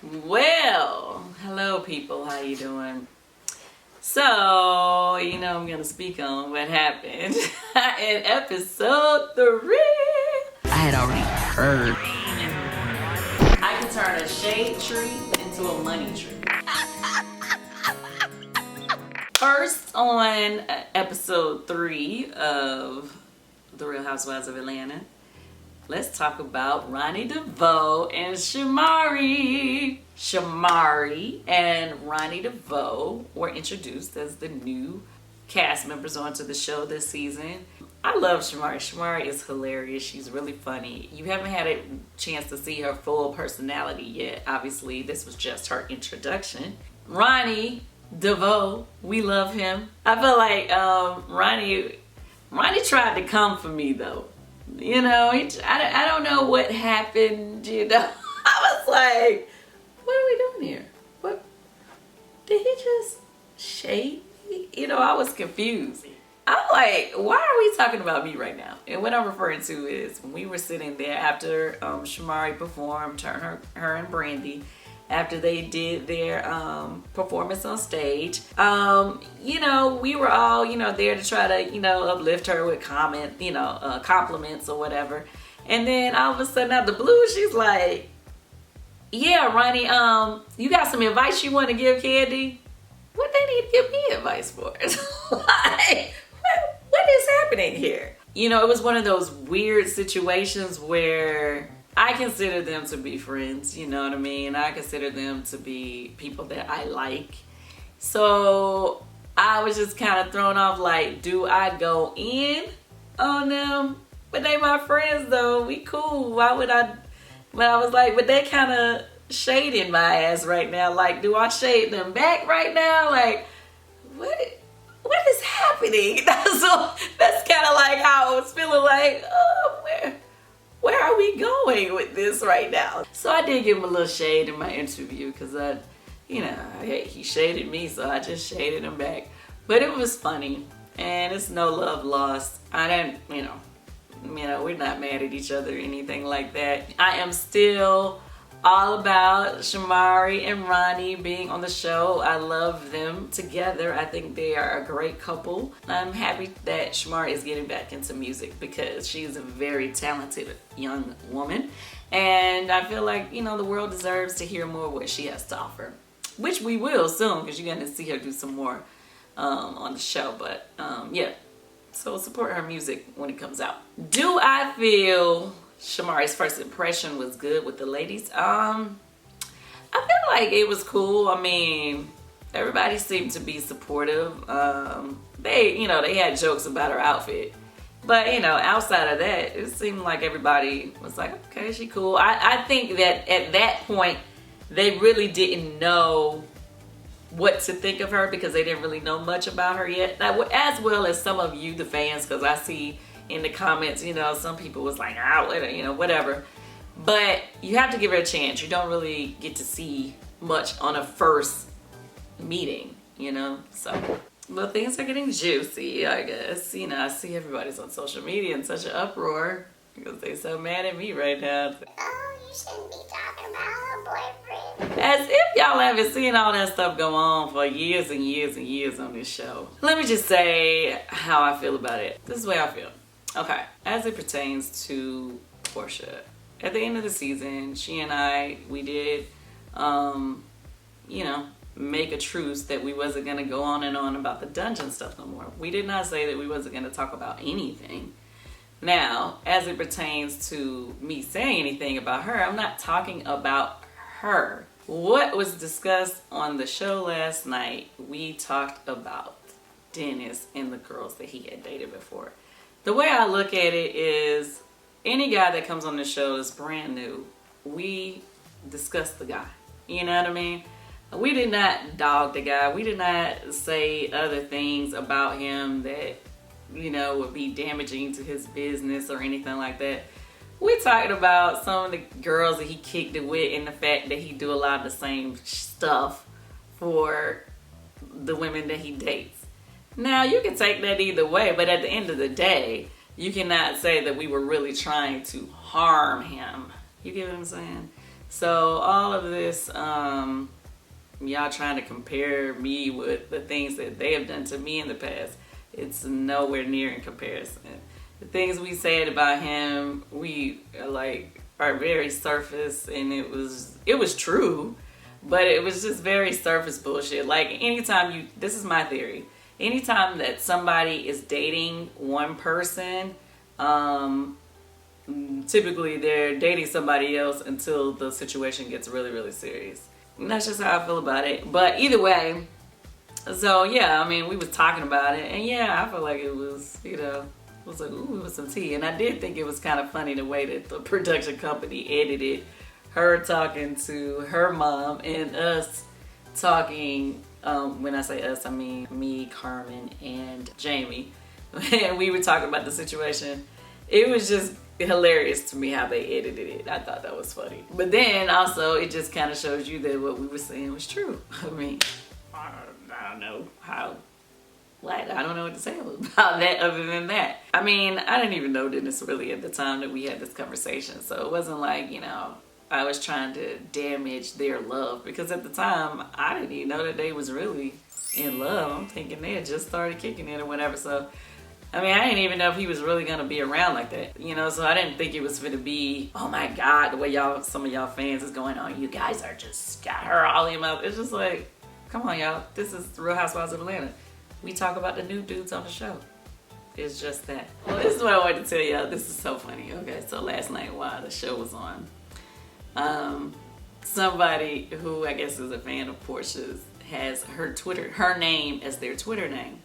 Well, hello people, how you doing? So, I'm gonna speak on what happened in episode 3. I had already heard. I can turn a shade tree into a money tree. First on episode 3 of The Real Housewives of Atlanta, let's talk about Ronnie DeVoe and Shamari. Shamari and Ronnie DeVoe were introduced as the new cast members onto the show this season. I love Shamari. Shamari is hilarious. She's really funny. You haven't had a chance to see her full personality yet. Obviously, this was just her introduction. Ronnie DeVoe, we love him. I feel like Ronnie tried to come for me though. I don't know what happened, I was like, what are we doing here? What? Did he just shade me? I was confused. I'm like, why are we talking about me right now? And what I'm referring to is when we were sitting there after Shamari performed, her and Brandy, after they did their performance on stage. We were all, there to try to, uplift her with compliments or whatever. And then all of a sudden out the blue, she's like, yeah, Ronnie, you got some advice you want to give Candy? What they need to give me advice for? Like, what is happening here? It was one of those weird situations where I consider them to be friends, you know what I mean? I consider them to be people that I like. So I was just kind of thrown off, like, do I go in on them? But they my friends though, we cool. Why would I? But I was like, but they kind of shading my ass right now. Like, do I shade them back right now? Like, what is happening? That's kind of like how I was feeling like, where are we going with this right now? So I did give him a little shade in my interview because he shaded me, so I just shaded him back. But it was funny, and it's no love lost. I didn't, we're not mad at each other or anything like that. I am still all about Shamari and Ronnie being on the show. I love them together. I think they are a great couple. I'm happy that Shamari is getting back into music because she's a very talented young woman. And I feel like, the world deserves to hear more of what she has to offer. Which we will soon because you're going to see her do some more on the show. But yeah, so support her music when it comes out. Do I feel Shamari's first impression was good with the ladies? I feel like it was cool. I mean, everybody seemed to be supportive. They had jokes about her outfit. But, outside of that, it seemed like everybody was like, okay, she cool. I think that at that point, they really didn't know what to think of her because they didn't really know much about her yet. As well as some of you, the fans, because I see in the comments, some people was like, whatever. But you have to give her a chance. You don't really get to see much on a first meeting, So, well, things are getting juicy, I guess. I see everybody's on social media in such an uproar because they're so mad at me right now. Oh, you shouldn't be talking about her boyfriend. As if y'all haven't seen all that stuff go on for years and years and years on this show. Let me just say how I feel about it. This is the way I feel. Okay, as it pertains to Porsha, at the end of the season, she and I, we did, make a truce that we wasn't going to go on and on about the dungeon stuff no more. We did not say that we wasn't going to talk about anything. Now, as it pertains to me saying anything about her, I'm not talking about her. What was discussed on the show last night, we talked about Dennis and the girls that he had dated before. The way I look at it is any guy that comes on the show is brand new. We discuss the guy. You know what I mean? We did not dog the guy. We did not say other things about him that, would be damaging to his business or anything like that. We talked about some of the girls that he kicked it with and the fact that he do a lot of the same stuff for the women that he dates. Now, you can take that either way, but at the end of the day, you cannot say that we were really trying to harm him. You get what I'm saying? So all of this, y'all trying to compare me with the things that they have done to me in the past, it's nowhere near in comparison. The things we said about him, we are very surface, and it was true, but it was just very surface bullshit. Like anytime this is my theory, anytime that somebody is dating one person, typically they're dating somebody else until the situation gets really, really serious. And that's just how I feel about it. But either way, so yeah, I mean, we was talking about it, and yeah, I feel like it was, it was like, ooh, it was some tea. And I did think it was kind of funny the way that the production company edited her talking to her mom and us talking, when I say us, I mean me, Carmon, and Jami. And we were talking about the situation. It was just hilarious to me how they edited it. I thought that was funny. But then also it just kind of shows you that what we were saying was true. I mean, I don't know how, what? I don't know what to say about that other than that. I mean, I didn't even know Dennis really at the time that we had this conversation. So it wasn't like, I was trying to damage their love, because at the time I didn't even know that they was really in love. I'm thinking they had just started kicking it or whatever. So I mean, I didn't even know if he was really gonna be around like that, so I didn't think it was gonna be, oh my God, the way some of y'all fans is going on, you guys are just got her all in your mouth. It's just like, come on y'all, this is Real Housewives of Atlanta. We talk about the new dudes on the show. It's just that. Well, this is what I wanted to tell y'all. This is so funny. Okay, so last night while the show was on, somebody who I guess is a fan of Porsha's has her name as their Twitter name.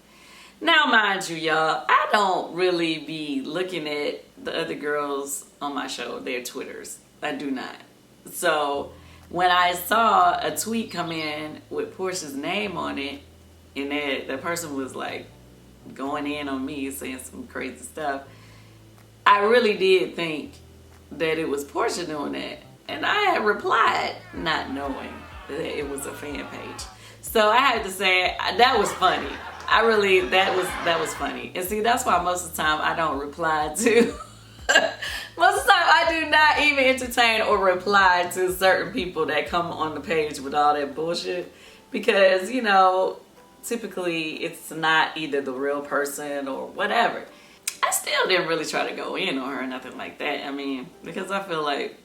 Now, mind you, y'all, I don't really be looking at the other girls on my show, their Twitters. I do not. So when I saw a tweet come in with Porsha's name on it, and that person was like going in on me, saying some crazy stuff, I really did think that it was Porsha doing that. And I had replied not knowing that it was a fan page. So I had to say, that was funny. That was funny. And see, that's why most of the time I don't reply to, most of the time I do not even entertain or reply to certain people that come on the page with all that bullshit. Because, typically it's not either the real person or whatever. I still didn't really try to go in on her or nothing like that. I mean, because I feel like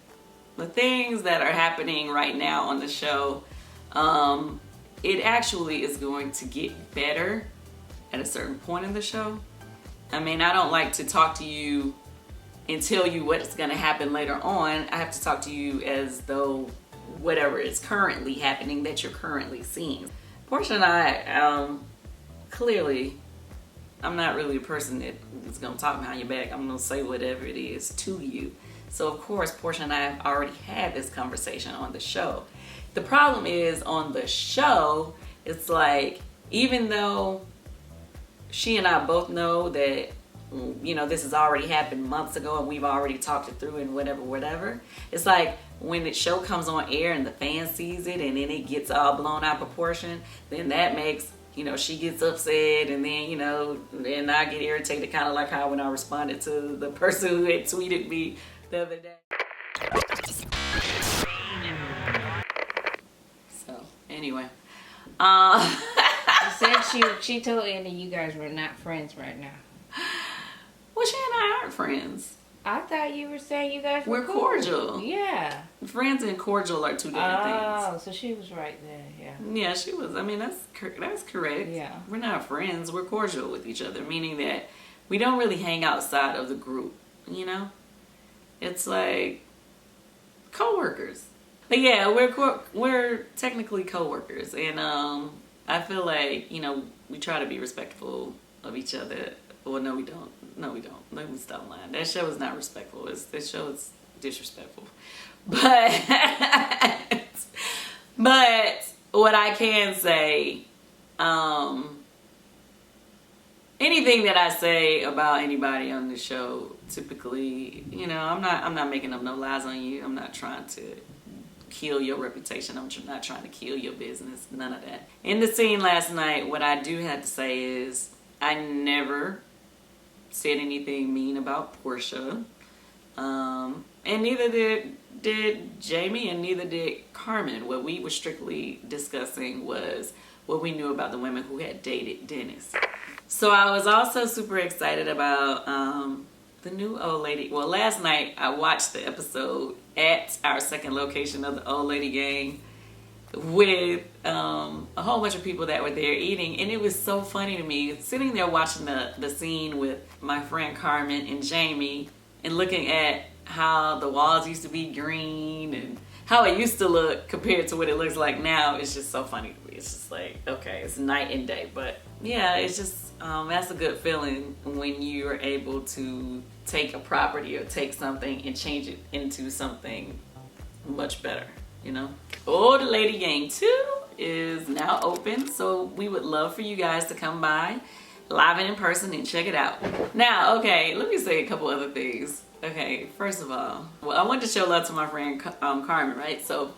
the things that are happening right now on the show, it actually is going to get better at a certain point in the show. I mean, I don't like to talk to you and tell you what's going to happen later on. I have to talk to you as though whatever is currently happening that you're currently seeing. Porsha and I, clearly, I'm not really a person that is going to talk behind your back. I'm going to say whatever it is to you. So, of course, Porsha and I have already had this conversation on the show. The problem is, on the show, it's like, even though she and I both know that, this has already happened months ago and we've already talked it through and whatever. It's like when the show comes on air and the fan sees it and then it gets all blown out of proportion, then that makes, she gets upset, and then, and I get irritated, kind of like how when I responded to the person who had tweeted me the other day. So, anyway. She told Andy you guys were not friends right now. Well, she and I aren't friends. I thought you were saying you guys were We're cordial. Yeah. Friends and cordial are two different things. Oh, so she was right there, yeah. Yeah, she was. I mean, that's correct. Yeah. We're not friends. We're cordial with each other, meaning that we don't really hang outside of the group, It's like co-workers. But yeah, we're technically co-workers, and I feel like, we try to be respectful of each other. Well, no, we don't. Let me stop lying. That show is not respectful. This show is disrespectful. But what I can say, anything that I say about anybody on the show, typically, I'm not making up no lies on you. I'm not trying to kill your reputation. I'm not trying to kill your business. None of that. In the scene last night, what I do have to say is I never said anything mean about Porsha. And neither did did Jami and neither did Carmon. What we were strictly discussing was what we knew about the women who had dated Dennis. So I was also super excited about the new old lady. Well, last night I watched the episode at our second location of the old lady gang with a whole bunch of people that were there eating, and it was so funny to me sitting there watching the scene with my friend Carmon and Jami and looking at how the walls used to be green and how it used to look compared to what it looks like now. It's just so funny to me. It's just like, okay, it's night and day. But yeah, it's just that's a good feeling when you are able to take a property or take something and change it into something much better, you know. Old Lady Gang 2 is now open, so we would love for you guys to come by live and in person and check it out. Now, okay, let me say a couple other things. Okay, first of all, well, I wanted to show love to my friend Carmon, right? So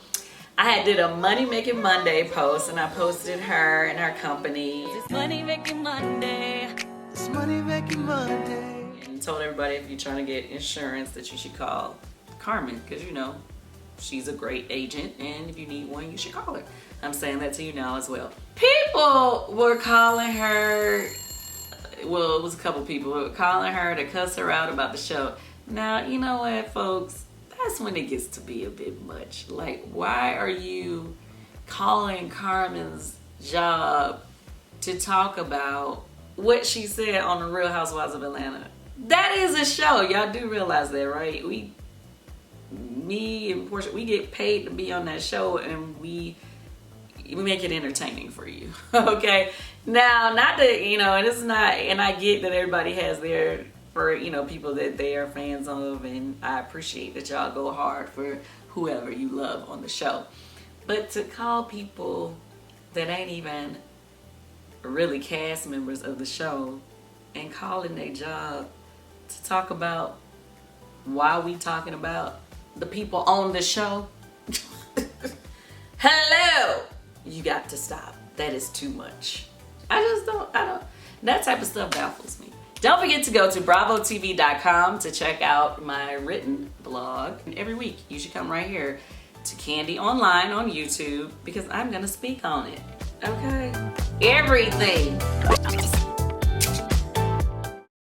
I did a Money Making Monday post, and I posted her and her company. It's Money Making Monday. It's Money Making Monday. And told everybody if you're trying to get insurance that you should call Carmon, because you know she's a great agent, and if you need one, you should call her. I'm saying that to you now as well. People were calling her, well, it was a couple people who were calling her to cuss her out about the show. Now, you know what, folks? That's when it gets to be a bit much. Like, why are you calling Carmon's job to talk about what she said on the Real Housewives of Atlanta? That is a show. Y'all do realize that, right? Me and Porsha, we get paid to be on that show, and we make it entertaining for you. Okay? Now, not that, you know, and it's not, and I get that everybody has their, for, you know, people that they are fans of, and I appreciate that y'all go hard for whoever you love on the show. But to call people that ain't even really cast members of the show and calling their job to talk about why we talking about the people on the show, hello, you got to stop. That is too much. I don't, that type of stuff baffles me. Don't forget to go to bravotv.com to check out my written blog. And every week you should come right here to Candy Online on YouTube, because I'm gonna speak on it. Okay? Everything.